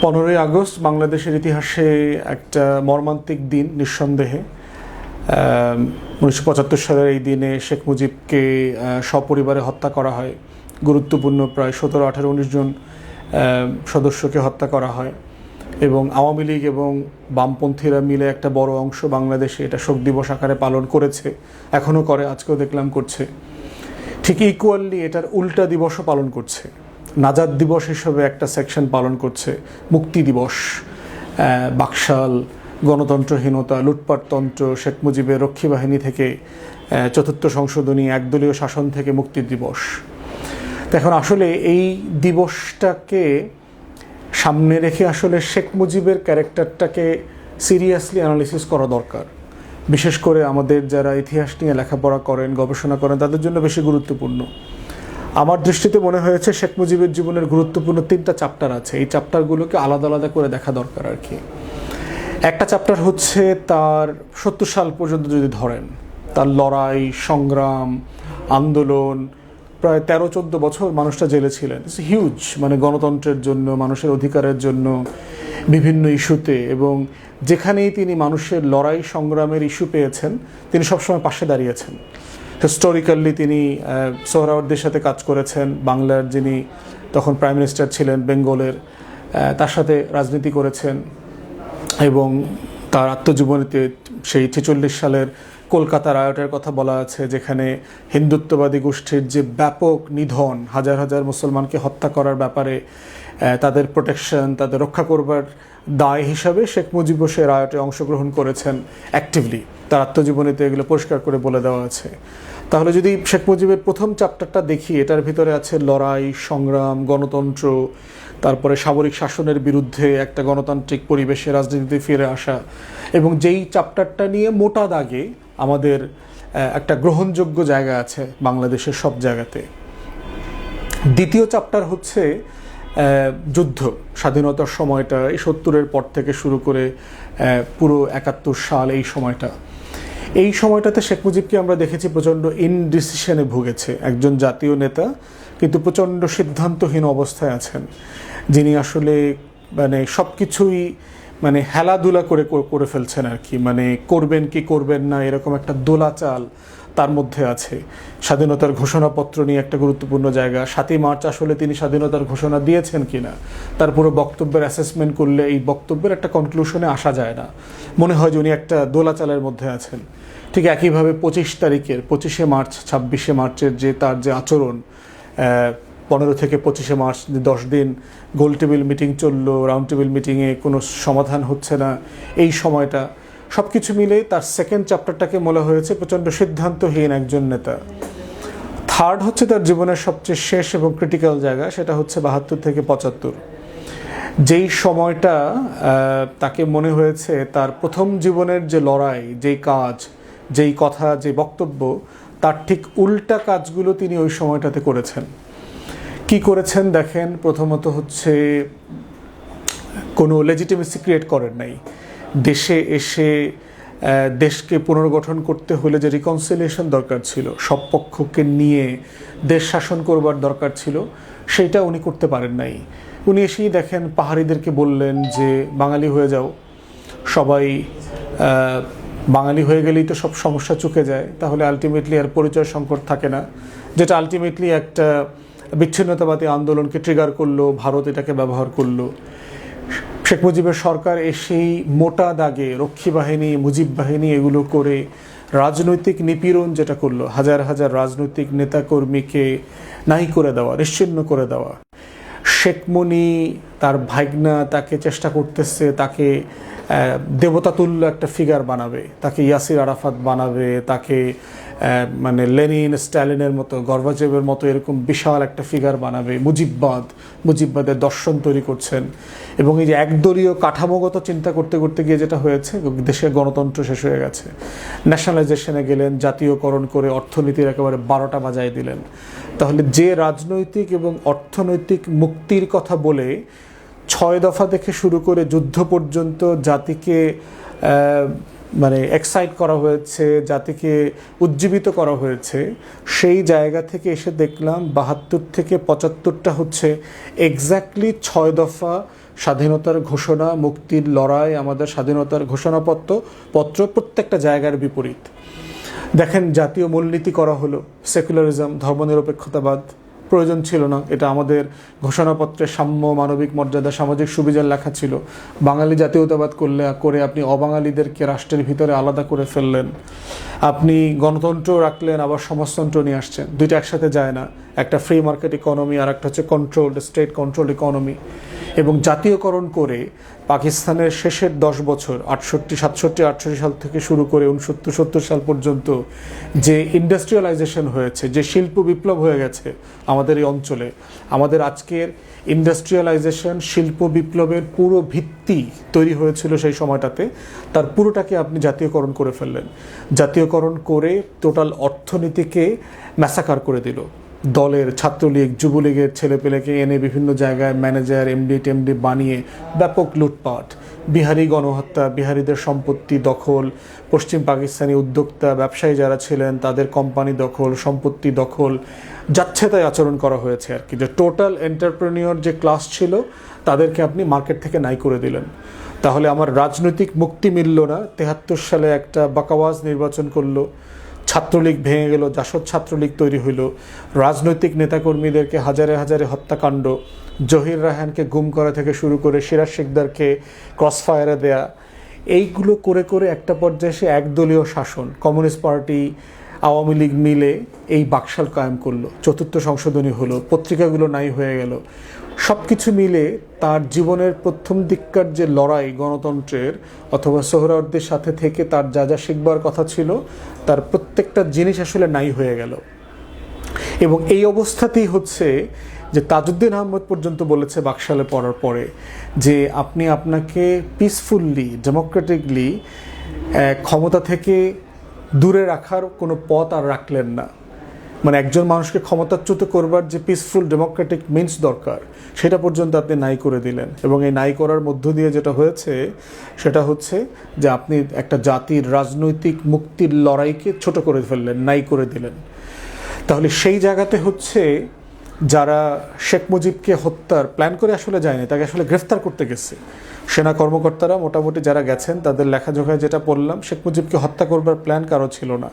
15ই August বাংলাদেশের ইতিহাসে একটা মর্মান্তিক দিন নিঃসন্দেহে। 1975 সালের এই দিনে শেখ মুজিবকে সপরিবারে হত্যা করা হয়। গুরুত্বপূর্ণ প্রায় 17-18-19 জন সদস্যকে হত্যা করা হয় এবং আওয়ামী লীগ এবং বামপন্থীরা মিলে একটা বড় অংশ বাংলাদেশে এটা শোক দিবস আকারে পালন করেছে, এখনও করে, আজকেও দেখলাম করছে। ঠিক ইকুয়ালি এটার উল্টা দিবসও পালন করছে। নাজাত দিবস হিসেবে একটা সেকশন পালন করছে, মুক্তি দিবস। বাকশাল, গণতন্ত্রহীনতা, লুটপাটতন্ত্র, শেখ মুজিবের রক্ষী বাহিনী থেকে চতুর্থ সংশোধনী, একদলীয় শাসন থেকে মুক্তির দিবস। তো এখন আসলে এই দিবসটাকে সামনে রেখে আসলে শেখ মুজিবের ক্যারেক্টারটাকে সিরিয়াসলি অ্যানালিসিস করা দরকার। বিশেষ করে আমাদের যারা ইতিহাস নিয়ে লেখাপড়া করেন, গবেষণা করেন, তাদের জন্য বেশি গুরুত্বপূর্ণ। আমার দৃষ্টিতে মনে হয়েছে শেখ মুজিবের জীবনের গুরুত্বপূর্ণ 3টা চ্যাপ্টার আছে। এই চ্যাপ্টারগুলোকে আলাদা আলাদা করে দেখা দরকার আর কি। একটা চ্যাপ্টার হচ্ছে তার 70 সাল পর্যন্ত যদি ধরেন, তার লড়াই, সংগ্রাম, আন্দোলন, প্রায় 13-14 বছর মানুষটা জেলে ছিলেন। ইটস হিউজ, মানে গণতন্ত্রের জন্য, মানুষের অধিকারের জন্য, বিভিন্ন ইস্যুতে, এবং যেখানেই তিনি মানুষের লড়াই সংগ্রামের ইস্যু পেয়েছেন তিনি সবসময় পাশে দাঁড়িয়েছেন। হিস্টোরিক্যালি তিনি সোহরাওয়ার্দীর সাথে কাজ করেছেন, বাংলার যিনি তখন প্রাইম মিনিস্টার ছিলেন বেঙ্গলের, তার সাথে রাজনীতি করেছেন। এবং তার আত্মজীবনীতে সেই 46 সালের কলকাতা রায়টের কথা বলা আছে, যেখানে হিন্দুত্ববাদী গোষ্ঠীর যে ব্যাপক নিধন, হাজার হাজার মুসলমানকে হত্যা করার ব্যাপারে তাদের প্রোটেকশন, তাদের রক্ষা করবার দায় হিসাবে শেখ মুজিবও সে রায়টে অংশগ্রহণ করেছেন অ্যাক্টিভলি। তার আত্মজীবনীতে এগুলো পরিষ্কার করে বলে দেওয়া আছে। তাহলে যদি শেখ মুজিবের প্রথম চ্যাপ্টারটা দেখি, এটার ভিতরে আছে লড়াই, সংগ্রাম, গণতন্ত্র, তারপরে সামরিক শাসনের বিরুদ্ধে একটা গণতান্ত্রিক পরিবেশে রাজনীতিতে ফিরে আসা, এবং যেই চ্যাপ্টারটা নিয়ে মোটা দাগে আমাদের একটা গ্রহণযোগ্য জায়গা আছে বাংলাদেশের সব জায়গাতে। দ্বিতীয় চ্যাপ্টার হচ্ছে যুদ্ধ, স্বাধীনতার সময়টা, এই 70-এর পর থেকে শুরু করে পুরো 71 সাল, এই সময়টাতে শেখ মুজিবকে আমরা দেখেছি প্রচণ্ড ইনডিসিশনে ভুগেছে। একজন জাতীয় নেতা কিন্তু প্রচণ্ড সিদ্ধান্তহীন অবস্থায় আছেন, যিনি আসলে মানে সব কিছুই মানে হেলাধুলা করে ফেলছেন আর কি। মানে করবেন কি করবেন না এরকম একটা দোলাচাল তার মধ্যে আছে। স্বাধীনতার ঘোষণাপত্র নিয়ে একটা গুরুত্বপূর্ণ জায়গা, 7ই মার্চ আসলে তিনি স্বাধীনতার ঘোষণা দিয়েছেন কিনা, তার পুরো বক্তব্যের অ্যাসেসমেন্ট করলে এই বক্তব্যের একটা কনক্লুশনে আসা যায় না, মনে হয় যে উনি একটা দোলাচালের মধ্যে আছেন। ঠিক একইভাবে 25শে মার্চ, 26শে মার্চের যে তার যে আচরণ, 15 থেকে 25শে মার্চ 10 দিন গোল টেবিল মিটিং চললো, রাউন্ড টেবিল মিটিংয়ে কোনো সমাধান হচ্ছে না, এই সময়টা সব কিছু মিলে তার সেকেন্ড চ্যাপ্টারটাকে বলা হয়েছে প্রচণ্ড সিদ্ধান্তহীন একজন নেতা। থার্ড হচ্ছে তার জীবনের সবচেয়ে শেষ এবং ক্রিটিক্যাল জায়গা, সেটা হচ্ছে 72 থেকে 75, যেই সময়টা তাকে মনে হয়েছে তার প্রথম জীবনের যে লড়াই, যেই কাজ, যেই কথা, যে বক্তব্য, তার ঠিক উল্টা কাজগুলো তিনি ওই সময়টাতে করেছেন। কি করেছেন দেখেন, প্রথমত হচ্ছে কোনো লেজিটিমেসি ক্রিয়েট করেন নাই। দেশে এসে দেশকে পুনর্গঠন করতে হলে যে রিকনসিলিয়েশন দরকার ছিল, সব পক্ষকে নিয়ে দেশ শাসন করবার দরকার ছিল, সেইটা উনি করতে পারেন নাই। উনি এসেই দেখেন পাহাড়িদেরকে বললেন যে বাঙালি হয়ে যাও, সবাই বাঙালি হয়ে গেলেই তো সব সমস্যা চুকে যায়, তাহলে আলটিমেটলি আর পরিচয় সংকট থাকে না, যেটা আলটিমেটলি একটা বিচ্ছিন্নতাবাদী আন্দোলনকে ট্রিগার করলো, ভারত এটাকে ব্যবহার করলো। শেখ মুজিবের সরকার এসেই মোটা দাগে রক্ষী বাহিনী, মুজিব বাহিনী এগুলো করে রাজনৈতিক নিপীড়ন যেটা করলো, হাজার হাজার রাজনৈতিক নেতাকর্মীকে নাই করে দেওয়া, নিশ্চিহ্ন করে দেওয়া। শেখমনি, তার ভাইগনা, তাকে চেষ্টা করতেছে তাকে দেবতাতুল্য একটা ফিগার বানাবে, তাকে ইয়াসির আরাফাত বানাবে, তাকে মানে লেনিন, স্ট্যালিনের মতো, গর্বাচেভের মতো এরকম বিশাল একটা ফিগার বানাবে। মুজিববাদের দর্শন তৈরি করছেন। এবং এই যে একদলীয় কাঠামোগত চিন্তা করতে করতে গিয়ে যেটা হয়েছে, দেশের গণতন্ত্র শেষ হয়ে গেছে। ন্যাশনালাইজেশনে গেলেন, জাতীয়করণ করে অর্থনীতির একেবারে 12টা বাজায় দিলেন। তাহলে যে রাজনৈতিক এবং অর্থনৈতিক মুক্তির কথা বলে 6 দফা থেকে শুরু করে যুদ্ধ পর্যন্ত জাতিকে মানে এক্সাইট করা হয়েছে, জাতিকে উজ্জীবিত করা হয়েছে, সেই জায়গা থেকে এসে দেখলাম 72 থেকে 75টা হচ্ছে এক্স্যাক্টলি 6 দফা স্বাধীনতার ঘোষণা, মুক্তির লড়াই, আমাদের স্বাধীনতার ঘোষণাপত্র প্রত্যেকটা জায়গার বিপরীত। দেখেন, জাতীয় মূলনীতি করা হলো, সেকুলারিজম, ধর্মনিরপেক্ষতাবাদ, প্রয়োজন ছিল না। এটা আমাদের ঘোষণাপত্রে সাম্য, মানবিক মর্যাদা, সামাজিক সুবিচার লেখা ছিল। বাঙালি জাতীয়তাবাদ করে আপনি অবাঙালিদেরকে রাষ্ট্রের ভিতরে আলাদা করে ফেললেন। আপনি গণতন্ত্র রাখলেন, আবার সমাজতন্ত্র নিয়ে আসছেন। দুইটা একসাথে যায় না। একটা ফ্রি মার্কেট ইকোনমি, আর একটা হচ্ছে কন্ট্রোলড, স্টেট কন্ট্রোলড ইকোনমি। এবং জাতীয়করণ করে পাকিস্তানের শেষের 10 বছর 67-68 সাল থেকে শুরু করে 69-70 সাল পর্যন্ত যে ইন্ডাস্ট্রিয়ালাইজেশন হয়েছে, যে শিল্প বিপ্লব হয়ে গেছে আমাদের এই অঞ্চলে, আমাদের আজকের ইন্ডাস্ট্রিয়ালাইজেশন, শিল্প বিপ্লবের পুরো ভিত্তি তৈরি হয়েছিল সেই সময়টাতে, তার পুরোটাকে আপনি জাতীয়করণ করে ফেললেন। জাতীয়করণ করে টোটাল অর্থনীতিকে ম্যাসাকার করে দিল। দলের, ছাত্রলীগ, যুবলীগের ছেলেপেলেকে এনে বিভিন্ন জায়গায় ম্যানেজার, এমডি বানিয়ে ব্যাপক লুটপাট, বিহারি গণহত্যা, বিহারিদের সম্পত্তি দখল, পশ্চিম পাকিস্তানি উদ্যোক্তা, ব্যবসায়ী যারা ছিলেন তাদের কোম্পানি দখল, সম্পত্তি দখল, যাচ্ছে তাই আচরণ করা হয়েছে আর কি। যে টোটাল এন্টারপ্রেনিয়র যে ক্লাস ছিল তাদেরকে আপনি মার্কেট থেকে নাই করে দিলেন। তাহলে আমার রাজনৈতিক মুক্তি মিলল না। 73 সালে একটা বাকাওয়াজ নির্বাচন করলো, ছাত্রলীগ ভেঙে গেল, জাসদ ছাত্রলীগ তৈরি হইল, রাজনৈতিক নেতাকর্মীদেরকে হাজারে হাজারে হত্যাকাণ্ড, জহির রায়হানকে গুম করা থেকে শুরু করে সিরাজ শিকদারকে ক্রসফায়ারে দেয়া, এইগুলো করে করে একটা পর্যায়ে সে একদলীয় শাসন, কমিউনিস্ট পার্টি, আওয়ামী লীগ মিলে এই বাকশাল কায়েম করলো। 4th সংশোধনী হলো, পত্রিকাগুলো নাই হয়ে গেল। সব কিছু মিলে তার জীবনের প্রথম দিককার যে লড়াই গণতন্ত্রের অথবা সোহরাওয়ার্দীর সাথে থেকে তার যা যা শিখবার কথা ছিল, তার প্রত্যেকটা জিনিস আসলে নাই হয়ে গেল। এবং এই অবস্থাতেই হচ্ছে যে তাজউদ্দিন আহমদ পর্যন্ত বলেছে বাকশালে পড়ার পরে যে আপনি আপনাকে পিসফুললি, ডেমোক্রেটিকলি ক্ষমতা থেকে দূরে রাখার কোনো পথ আর রাখলেন না। মানে একজন মানুষকে ক্ষমতাচ্যুত করবার যে পিসফুল ডেমোক্রেটিক মিনস দরকার, সেটা পর্যন্ত আপনি নাই করে দিলেন। এবং এই নাই করার মধ্য দিয়ে যেটা হয়েছে সেটা হচ্ছে যে আপনি একটা জাতির রাজনৈতিক মুক্তির লড়াইকে ছোট করে ফেললেন, নাই করে দিলেন। তাহলে সেই জায়গাতে হচ্ছে যারা শেখ মুজিবকে হত্যার প্ল্যান করে আসলে যায়নি, তাকে আসলে গ্রেফতার করতে গেছে সেনা কর্মকর্তারা, মোটামুটি যারা গেছেন তাদের লেখাজোখায় যেটা পড়লাম, শেখ মুজিবকে হত্যা করবার প্ল্যান কারো ছিল না।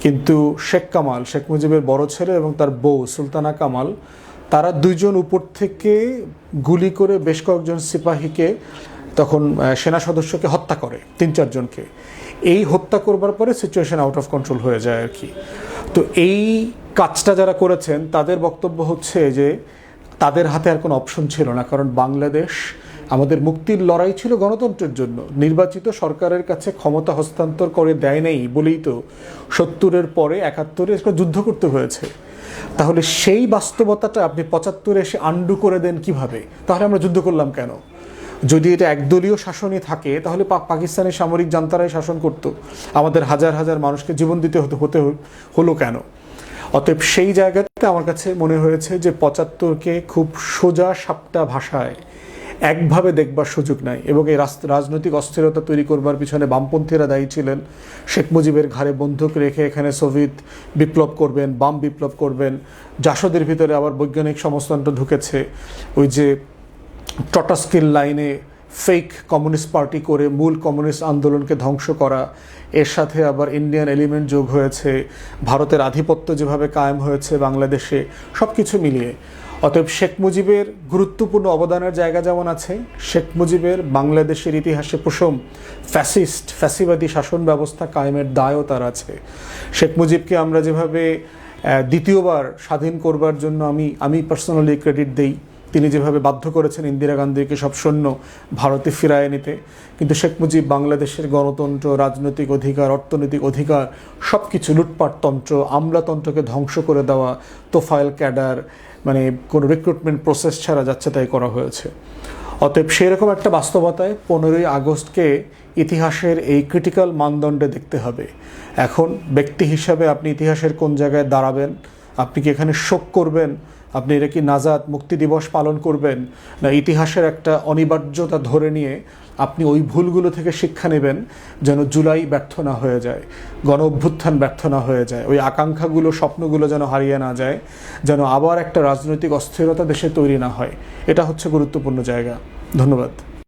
কিন্তু শেখ কামাল, শেখ মুজিবের বড় ছেলে, এবং তার বউ সুলতানা কামাল, তারা দুইজন উপর থেকে গুলি করে বেশ কয়েকজন সিপাহীকে, তখন সেনা সদস্যকে হত্যা করে, 3-4 জনকে। এই হত্যা করবার পরে সিচুয়েশন আউট অফ কন্ট্রোল হয়ে যায় আর কি। তো এই কাজটা যারা করেছেন তাদের বক্তব্য হচ্ছে যে তাদের হাতে আর কোনো অপশন ছিল না, কারণ বাংলাদেশ, আমাদের মুক্তির লড়াই ছিল গণতন্ত্রের জন্য। নির্বাচিত সরকারের কাছে ক্ষমতা হস্তান্তর করে দেয় নাই বলেই তো 70-এর পরে 71-এ যুদ্ধ করতে হয়েছে। তাহলে সেই বাস্তবতাটা আপনি 75-এ এসে আন্ডু করে দেন কিভাবে? তাহলে আমরা যুদ্ধ করলাম কেন? যদি এটা একদলীয় শাসনই থাকে তাহলে পাকিস্তানের সামরিক জান্তারাই শাসন করত, আমাদের হাজার হাজার মানুষকে জীবন দিতে হলো কেন? অতএব সেই জায়গাতে আমার কাছে মনে হয়েছে যে 75-কে খুব সোজা সাপটা ভাষায় একভাবে দেখবার সুযোগ নাই। এবং এই রাজনৈতিক অস্থিরতা তৈরি করবার পিছনে বামপন্থীরা দায়ী ছিলেন। শেখ মুজিবের ঘাড়ে বন্দুক রেখে এখানে সোভিয়েত বিপ্লব করবেন, বাম বিপ্লব করবেন। জাসদের ভিতরে আবার বৈজ্ঞানিক সমাজতন্ত্র ঢুকেছে, ওই যে ট্রটস্কির লাইনে ফেক কমিউনিস্ট পার্টি করে মূল কমিউনিস্ট আন্দোলনকে ধ্বংস করা, এর সাথে আবার ইন্ডিয়ান এলিমেন্ট যোগ হয়েছে, ভারতের আধিপত্য যেভাবে কায়েম হয়েছে বাংলাদেশে, সব কিছু মিলিয়ে। অতএব শেখ মুজিবের গুরুত্বপূর্ণ অবদানের জায়গা যেমন আছে, শেখ মুজিবের বাংলাদেশের ইতিহাসে প্রথম ফ্যাসিবাদী শাসন ব্যবস্থা কায়েমের দায়ও তার আছে। শেখ মুজিবকে আমরা যেভাবে দ্বিতীয়বার স্বাধীন করবার জন্য আমি পার্সোনালি ক্রেডিট দেই, তিনি যেভাবে বাধ্য করেছেন ইন্দিরা গান্ধীকে সব সৈন্য ভারতে ফিরায় নিতে, কিন্তু শেখ মুজিব বাংলাদেশের গণতন্ত্র, রাজনৈতিক অধিকার, অর্থনৈতিক অধিকার সব কিছু, লুটপাটতন্ত্র, আমলাতন্ত্রকে ধ্বংস করে দেওয়া, তোফায়েল ক্যাডার, মানে কোনো রিক্রুটমেন্ট প্রসেস ছাড়া যাচ্ছে তাই করা হয়েছে। অতএব সেরকম একটা বাস্তবতায় 15ই আগস্টকে ইতিহাসের এই ক্রিটিক্যাল মানদণ্ডে দেখতে হবে। এখন ব্যক্তি হিসাবে আপনি ইতিহাসের কোন জায়গায় দাঁড়াবেন? আপনি কি এখানে শোক করবেন? আপনি এটা কি নাজাত মুক্তি দিবস পালন করবেন? না ইতিহাসের একটা অনিবার্যতা ধরে নিয়ে আপনি ওই ভুলগুলো থেকে শিক্ষা নেবেন যেন জুলাই ব্যর্থ না হয়ে যায়, গণ অভ্যুত্থান ব্যর্থ না হয়ে যায়, ওই আকাঙ্ক্ষাগুলো, স্বপ্নগুলো যেন হারিয়ে না যায়, যেন আবার একটা রাজনৈতিক অস্থিরতা দেশে তৈরি না হয়। এটা হচ্ছে গুরুত্বপূর্ণ জায়গা। ধন্যবাদ।